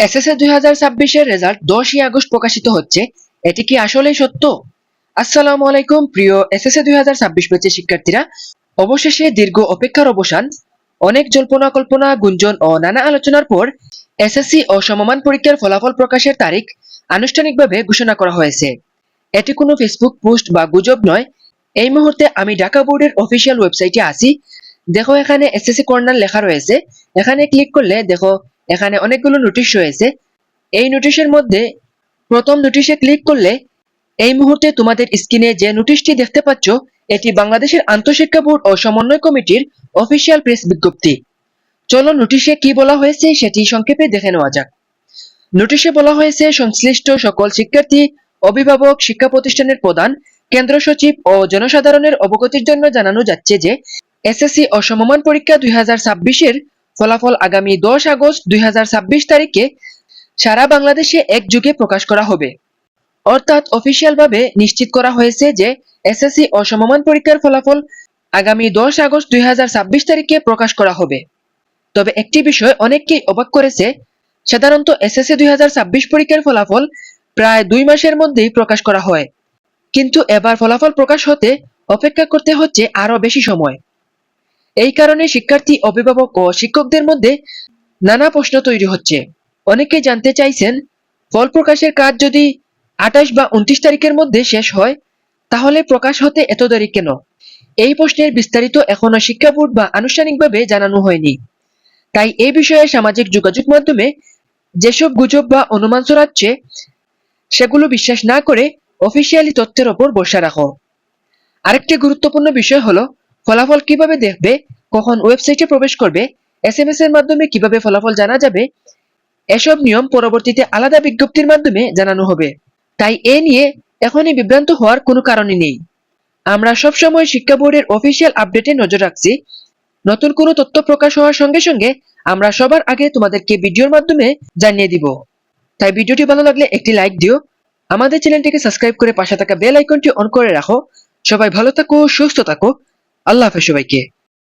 SSC 2026-এর result 10ই August প্রকাশিত হচ্ছে। এটি কি আসলেই সত্য? আসসালামু আলাইকুম প্রিয় এসএসসি 2026 ব্যাচের শিক্ষার্থীরা। অবশেষে দীর্ঘ অপেক্ষার অবসান, অনেক জল্পনা কল্পনা, গুঞ্জন ও নানা আলোচনার পর এসএসসি ও সমমান পরীক্ষার ফলাফল প্রকাশের তারিখ আনুষ্ঠানিকভাবে ঘোষণা করা হয়েছে। এটি কোনো ফেসবুক পোস্ট বা গুজব নয়। এই মুহূর্তে আমি ঢাকা বোর্ডের অফিসিয়াল ওয়েবসাইটে আছি। দেখো, এখানে এসএসসি কর্নার লেখা রয়েছে। এখানে ক্লিক করলে দেখো এখানে অনেকগুলো নোটিশ রয়েছে। এই নোটিশের মধ্যে প্রথম নোটিশে ক্লিক করলে এই মুহূর্তে তোমাদের স্ক্রিনে যে নোটিশটি দেখতে পাচ্ছ, এটি বাংলাদেশের আন্তঃশিক্ষা বোর্ড ও সমন্বয় কমিটির অফিসিয়াল প্রেস বিজ্ঞপ্তি। চলো নোটিশে কি বলা হয়েছে সেটি সংক্ষেপে দেখে নেওয়া যাক। নোটিশে বলা হয়েছে, সংশ্লিষ্ট সকল শিক্ষার্থী, অভিভাবক, শিক্ষা প্রতিষ্ঠানের প্রধান, কেন্দ্র সচিব ও জনসাধারণের অবগতির জন্য জানানো যাচ্ছে যে এসএসসি ও সমমান পরীক্ষা 2026-এর ফলাফল আগামী 10 আগস্ট 2026 তারিখে সারা বাংলাদেশে একযোগে প্রকাশ করা হবে। অর্থাৎ অফিসিয়ালভাবে নিশ্চিত করা হয়েছে যে এসএসসি ও সমমান পরীক্ষার ফলাফল আগামী 10 আগস্ট 2026 তারিখে প্রকাশ করা হবে। তবে একটি বিষয় অনেককেই অবাক করেছে। সাধারণত এসএসসি 2026 পরীক্ষার ফলাফল প্রায় 2 মাসের মধ্যেই প্রকাশ করা হয়, কিন্তু এবার ফলাফল প্রকাশ হতে অপেক্ষা করতে হচ্ছে আরো বেশি সময়। এই কারণে শিক্ষার্থী, অভিভাবক ও শিক্ষকদের মধ্যে নানা প্রশ্ন তৈরি হচ্ছে। অনেকে জানতে চাইছেন, ফল প্রকাশের কাজ যদি 28 বা 29 তারিখের মধ্যে শেষ হয়, তাহলে প্রকাশ হতে এত দেরি কেন? এই প্রশ্নের বিস্তারিত এখনো শিক্ষা বোর্ড বা আনুষ্ঠানিকভাবে জানানো হয়নি। তাই এই বিষয়ে সামাজিক যোগাযোগ মাধ্যমে যেসব গুজব বা অনুমান ছড়াচ্ছে, সেগুলো বিশ্বাস না করে অফিসিয়ালি তথ্যের ওপর ভরসা রাখো। আরেকটি গুরুত্বপূর্ণ বিষয় হলো, ফলাফল কিভাবে দেখবে, কখন ওয়েবসাইটে প্রবেশ করবে, এসএমএস এর মাধ্যমে কিভাবে ফলাফল জানা যাবে, এসব নিয়ম পরবর্তীতে আলাদা বিজ্ঞপ্তির মাধ্যমে জানানো হবে। তাই এ নিয়ে এখনই বিভ্রান্ত হওয়ার কোনো কারণই নেই। আমরা সবসময় শিক্ষা বোর্ডের অফিসিয়াল আপডেটে নজর রাখছি। নতুন কোনো তথ্য প্রকাশ হওয়ার সঙ্গে সঙ্গে আমরা সবার আগে তোমাদেরকে ভিডিওর মাধ্যমে জানিয়ে দিব। তাই ভিডিওটি ভালো লাগলে একটি লাইক দিও, আমাদের চ্যানেলটিকে সাবস্ক্রাইব করে পাশে থাকা বেল আইকনটি অন করে রাখো। সবাই ভালো থাকো, সুস্থ থাকো। আল্লাহ হাফেজ সবাইকে।